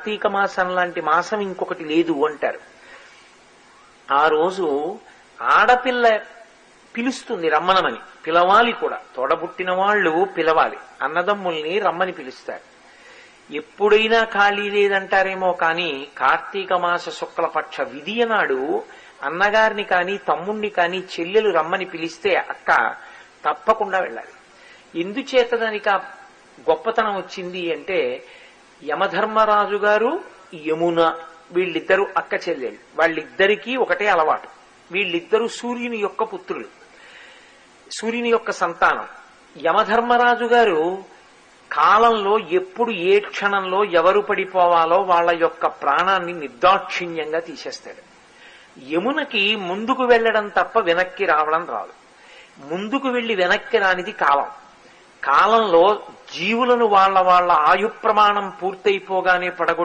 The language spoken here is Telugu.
కార్తీక మాసం లాంటి మాసం ఇంకొకటి లేదు అంటారు. ఆ రోజు ఆడపిల్ల పిలుస్తుంది రమ్మనమని, పిలవాలి కూడా, తోడబుట్టిన వాళ్ళు పిలవాలి, అన్నదమ్ముల్ని రమ్మని పిలుస్తారు. ఎప్పుడైనా ఖాళీ లేదంటారేమో కానీ కార్తీక మాస శుక్లపక్ష విధియ నాడు అన్నగారిని కానీ తమ్ముణ్ణి కానీ చెల్లెలు రమ్మని పిలిస్తే అక్క తప్పకుండా వెళ్ళాలి. ఎందుచేత దానికి ఆ గొప్పతనం వచ్చింది అంటే, యమధర్మరాజు గారు యమున వీళ్ళిద్దరూ అక్క చెల్లెళ్ళు, వాళ్ళిద్దరికీ ఒకటే అలవాటు. వీళ్ళిద్దరూ సూర్యుని యొక్క పుత్రులు, సూర్యుని యొక్క సంతానం. యమధర్మరాజు గారు కాలంలో ఎప్పుడు ఏ క్షణంలో ఎవరు పడిపోవాలో వాళ్ళ యొక్క ప్రాణాన్ని నిర్దాక్షిణ్యంగా తీసేస్తాడు. యమునకి ముందుకు వెళ్ళడం తప్ప వెనక్కి రావడం రాదు. ముందుకు వెళ్లి వెనక్కి రానిది కాలం. కాలంలో జీవులను వాళ్ళ ఆయు ప్రమాణం పూర్తయిపోగానే పడగొట్టి